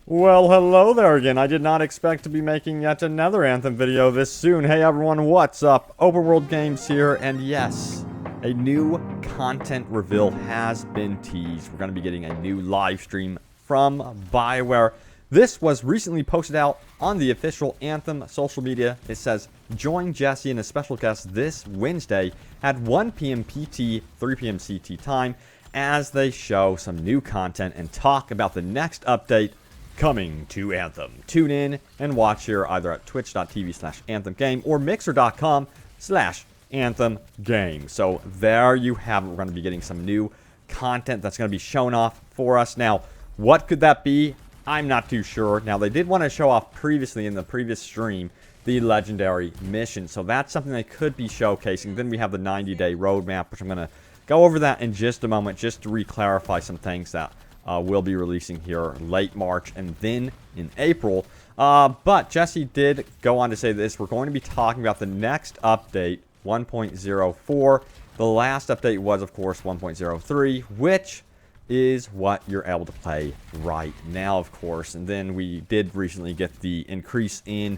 Well, hello there again. I did not expect to be making yet another Anthem video this soon. Hey everyone, what's up? Open World Games here, and yes, a new content reveal has been teased. We're going to be getting a new live stream from Bioware. This was recently posted out on the official Anthem social media. It says, join Jesse and a special guest this Wednesday at 1 p.m. PT, 3 p.m. CT time, as they show some new content and talk about the next update coming to Anthem. Tune in and watch here either at twitch.tv/AnthemGame or mixer.com/AnthemGame. So there you have it. We're going to be getting some new content that's going to be shown off for us. Now, what could that be? I'm not too sure. Now, they did want to show off previously in the previous stream the legendary mission. So that's something they could be showcasing. Then we have the 90-day roadmap, which I'm going to go over that in just a moment just to re-clarify some things that we'll be releasing here late March and then in April. But Jesse did go on to say this. We're going to be talking about the next update, 1.04. The last update was, of course, 1.03, which is what you're able to play right now, of course. And then we did recently get the increase in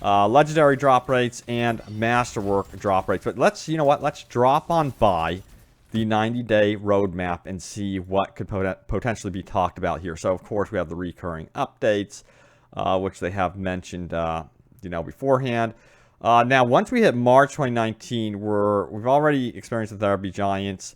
legendary drop rates and masterwork drop rates. But let's, you know what, let's drop on by the 90-day roadmap and see what could potentially be talked about here. So, of course, we have the recurring updates, which they have mentioned, beforehand. Now, once we hit March 2019, we've already experienced the Therapy Giants.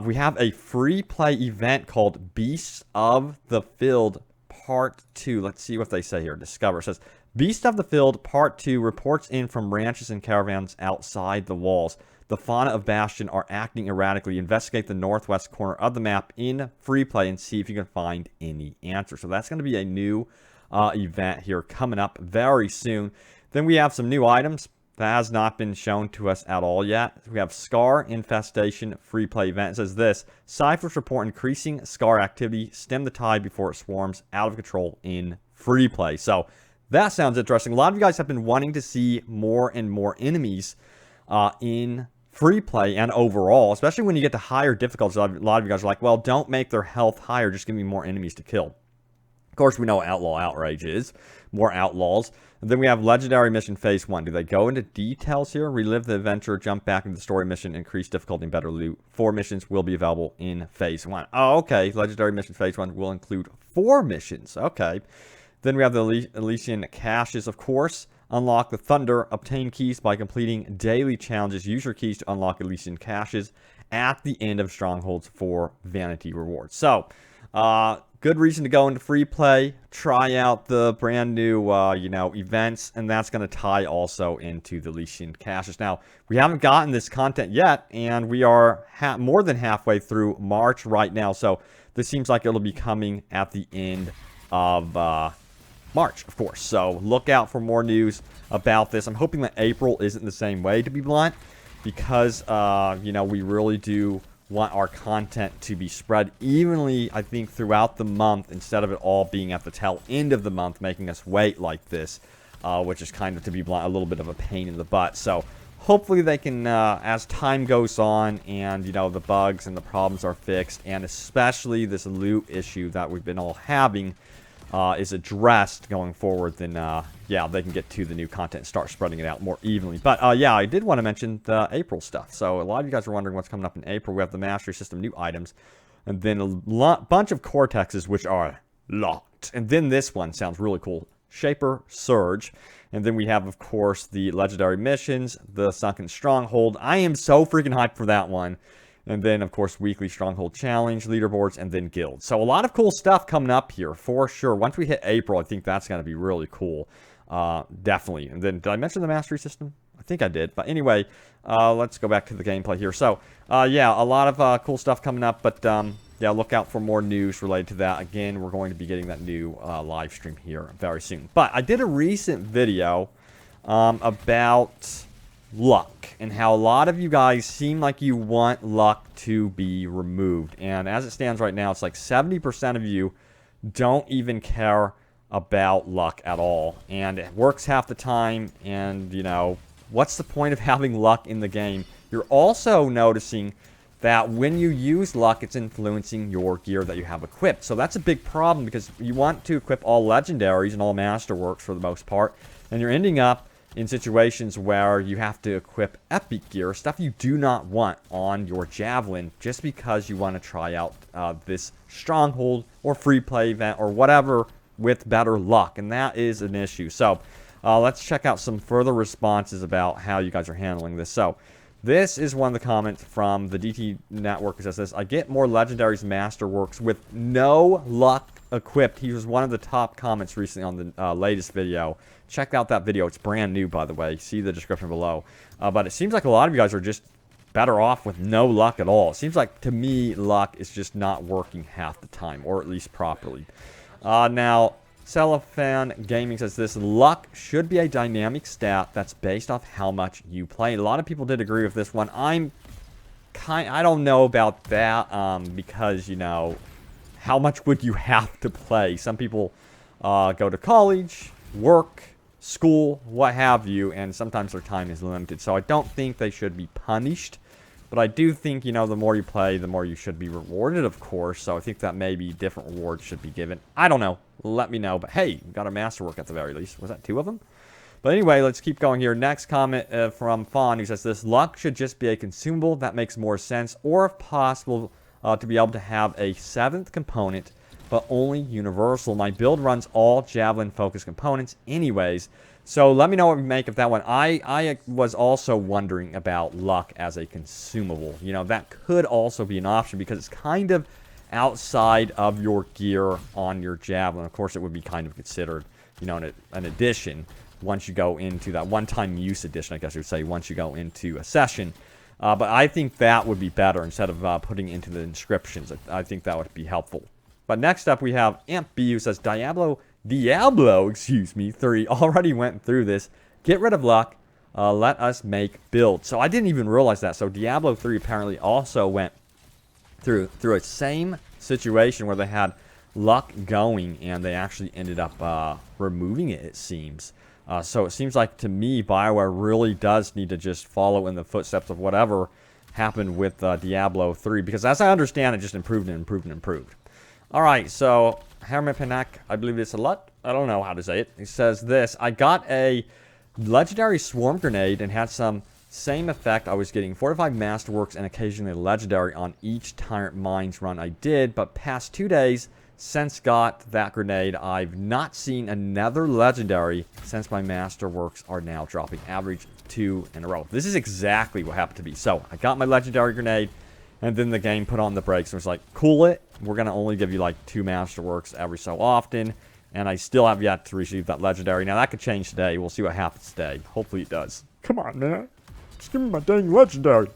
We have a free play event called Beasts of the Field Part 2. Let's see what they say here. Discover. It says, Beast of the Field Part 2 reports in from ranches and caravans outside the walls. The fauna of Bastion are acting erratically. Investigate the northwest corner of the map in free play and see if you can find any answers. So that's going to be a new event here coming up very soon. Then we have some new items that has not been shown to us at all yet. We have Scar Infestation free play event. It says this, Cyphers report increasing Scar activity. Stem the tide before it swarms out of control in free play. So that sounds interesting. A lot of you guys have been wanting to see more and more enemies in free play and overall, especially when you get to higher difficulties. A lot of you guys are like, well, don't make their health higher, just give me more enemies to kill. Of course, we know what Outlaw Outrage is. More outlaws. And then we have Legendary Mission Phase 1. Do they go into details here? Relive the adventure, jump back into the story mission, increase difficulty, and better loot. 4 missions will be available in Phase 1. Oh, okay. Legendary Mission Phase 1 will include 4 missions. Okay. Then we have the Elysian Caches, of course. Unlock the Thunder. Obtain keys by completing daily challenges. Use your keys to unlock Elysian Caches at the end of Strongholds for vanity rewards. So, good reason to go into free play. Try out the brand new, events. And that's going to tie also into the Elysian Caches. Now, we haven't gotten this content yet. And we are more than halfway through March right now. So, this seems like it'll be coming at the end of March, of course. So look out for more news about this. I'm hoping that April isn't the same way, to be blunt, because, we really do want our content to be spread evenly, I think, throughout the month instead of it all being at the tail end of the month, making us wait like this, which is kind of, to be blunt, a little bit of a pain in the butt. So hopefully they can, as time goes on and, the bugs and the problems are fixed, and especially this loot issue that we've been all having, is addressed going forward, then, they can get to the new content and start spreading it out more evenly. But, I did want to mention the April stuff. So, a lot of you guys are wondering what's coming up in April. We have the Mastery System new items, and then a bunch of Cortexes, which are locked. And then this one sounds really cool. Shaper Surge. And then we have, of course, the Legendary Missions, the Sunken Stronghold. I am so freaking hyped for that one. And then, of course, weekly Stronghold Challenge, leaderboards, and then guilds. So a lot of cool stuff coming up here, for sure. Once we hit April, I think that's going to be really cool. Definitely. And then, did I mention the Mastery System? I think I did. But anyway, let's go back to the gameplay here. So, a lot of cool stuff coming up. But, look out for more news related to that. Again, we're going to be getting that new live stream here very soon. But I did a recent video about luck and how a lot of you guys seem like you want luck to be removed. And as it stands right now, it's like 70% of you don't even care about luck at all. And it works half the time. And, what's the point of having luck in the game? You're also noticing that when you use luck, it's influencing your gear that you have equipped. So that's a big problem because you want to equip all legendaries and all masterworks for the most part, and you're ending up in situations where you have to equip epic gear, stuff you do not want on your javelin, just because you want to try out this stronghold or free play event or whatever with better luck, and that is an issue. So let's check out some further responses about how you guys are handling this. So this is one of the comments from the DT Network. It says this: I get more legendaries masterworks with no luck equipped. He was one of the top comments recently on the latest video. Check out that video. It's brand new, by the way. See the description below. But it seems like a lot of you guys are just better off with no luck at all. It seems like, to me, luck is just not working half the time, or at least properly. Now, Cellophane Gaming says this: luck should be a dynamic stat that's based off how much you play. A lot of people did agree with this one. I don't know about that, because, you know, how much would you have to play? Some people go to college, work, school, what have you, and sometimes their time is limited. So I don't think they should be punished. But I do think, you know, the more you play, the more you should be rewarded, of course. So I think that maybe different rewards should be given. I don't know. Let me know. But hey, we got a masterwork at the very least. Was that 2 of them? But anyway, let's keep going here. Next comment from Fawn, who says this: luck should just be a consumable. That makes more sense. Or if possible, to be able to have a 7th component, but only universal. My build runs all javelin-focused components anyways. So let me know what you make of that one. I was also wondering about luck as a consumable. You know, that could also be an option because it's kind of outside of your gear on your javelin. Of course, it would be kind of considered, you know, an addition once you go into that one-time use edition, I guess you would say, once you go into a session. But I think that would be better instead of putting it into the inscriptions. I think that would be helpful. But next up, we have Amp B, who says Diablo, 3 already went through this. Get rid of luck. Let us make builds. So I didn't even realize that. So Diablo 3 apparently also went through a same situation where they had luck going, and they actually ended up removing it seems. So it seems like, to me, Bioware really does need to just follow in the footsteps of whatever happened with Diablo 3. Because as I understand it, just improved and improved and improved. Alright, so Herman Panak, I believe it's a lot. I don't know how to say it. He says this: I got a legendary swarm grenade and had some same effect. I was getting 4 to 5 masterworks and occasionally legendary on each Tyrant Mines run I did. But past 2 days since got that grenade, I've not seen another legendary since my masterworks are now dropping average 2 in a row. This is exactly what happened to me. So I got my legendary grenade, and then the game put on the brakes and was like, cool it. We're going to only give you like 2 masterworks every so often. And I still have yet to receive that legendary. Now, that could change today. We'll see what happens today. Hopefully it does. Come on, man. Just give me my dang legendary.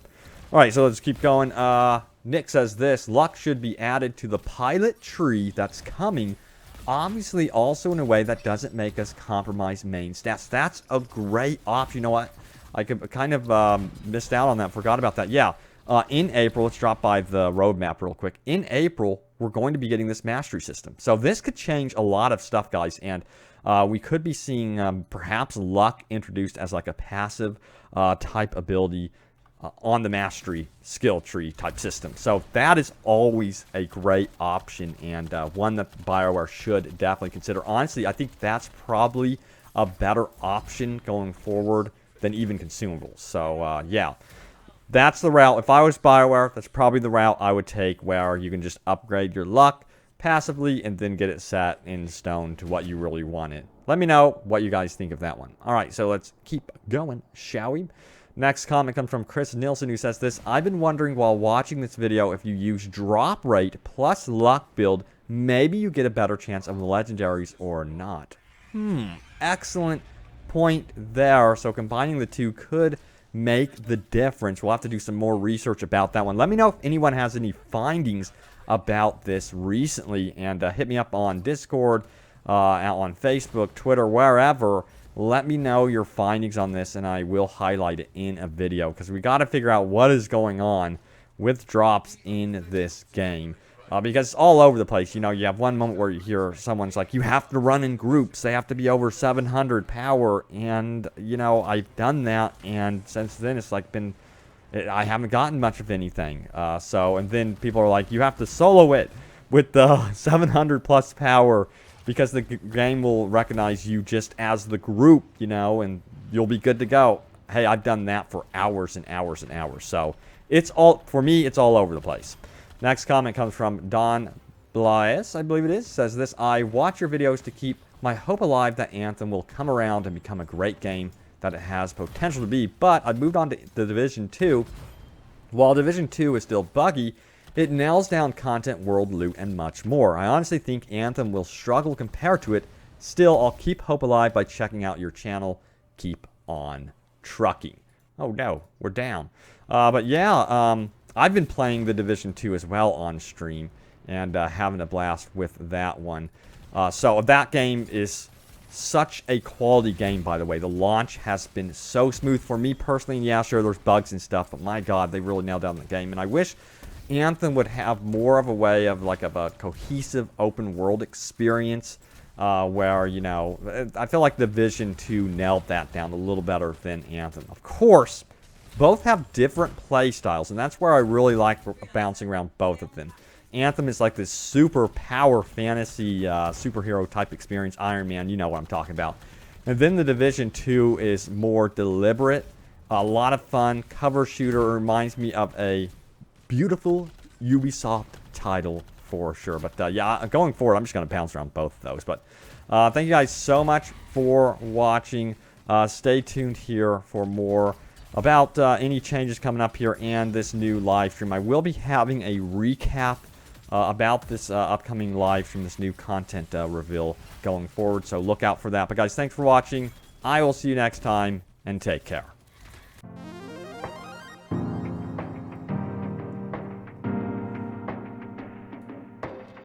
Alright, so let's keep going. Nick says this: luck should be added to the pilot tree that's coming. Obviously, also in a way that doesn't make us compromise main stats. That's a great option. You know what? I could kind of missed out on that. Forgot about that. Yeah. In April, let's drop by the roadmap real quick. In April, we're going to be getting this mastery system. So this could change a lot of stuff, guys. And we could be seeing perhaps luck introduced as like a passive type ability on the mastery skill tree type system. So that is always a great option, and one that Bioware should definitely consider. Honestly, I think that's probably a better option going forward than even consumables. So yeah. That's the route. If I was Bioware, that's probably the route I would take, where you can just upgrade your luck passively and then get it set in stone to what you really want it. Let me know what you guys think of that one. All right, so let's keep going, shall we? Next comment comes from Chris Nilsson, who says this: I've been wondering while watching this video if you use drop rate plus luck build, maybe you get a better chance of the legendaries or not. Excellent point there. So combining the two could make the difference. We'll have to do some more research about that one. Let me know if anyone has any findings about this recently, and hit me up on Discord, out on Facebook, Twitter, wherever. Let me know your findings on this, and I will highlight it in a video, because we got to figure out what is going on with drops in this game. Because it's all over the place. You know, you have one moment where you hear someone's like, you have to run in groups. They have to be over 700 power. And, you know, I've done that. And since then, it's like been I haven't gotten much of anything. And then people are like, you have to solo it with the 700 plus power because the game will recognize you just as the group, you know, and you'll be good to go. Hey, I've done that for hours and hours and hours. So it's all, for me, it's all over the place. Next comment comes from Don Blias, I believe it is. Says this: I watch your videos to keep my hope alive that Anthem will come around and become a great game that it has potential to be, but I've moved on to the Division 2. While Division 2 is still buggy, it nails down content, world loot, and much more. I honestly think Anthem will struggle compared to it. Still, I'll keep hope alive by checking out your channel. Keep on trucking. Oh no, we're down. But yeah, I've been playing the Division 2 as well on stream and having a blast with that one. So that game is such a quality game, by the way. The launch has been so smooth for me personally. And yeah, sure, there's bugs and stuff, but my God, they really nailed down the game. And I wish Anthem would have more of a way of like a cohesive open world experience where, you know, I feel like Division 2 nailed that down a little better than Anthem. Of course, both have different play styles, and that's where I really like bouncing around both of them. Anthem is like this super power fantasy superhero type experience. Iron Man, you know what I'm talking about. And then the Division 2 is more deliberate, a lot of fun, cover shooter. Reminds me of a beautiful Ubisoft title for sure. But yeah, going forward, I'm just going to bounce around both of those. But thank you guys so much for watching. Stay tuned here for more about any changes coming up here and this new live stream. I will be having a recap about this upcoming live stream, this new content reveal going forward. So look out for that. But guys, thanks for watching. I will see you next time, and take care.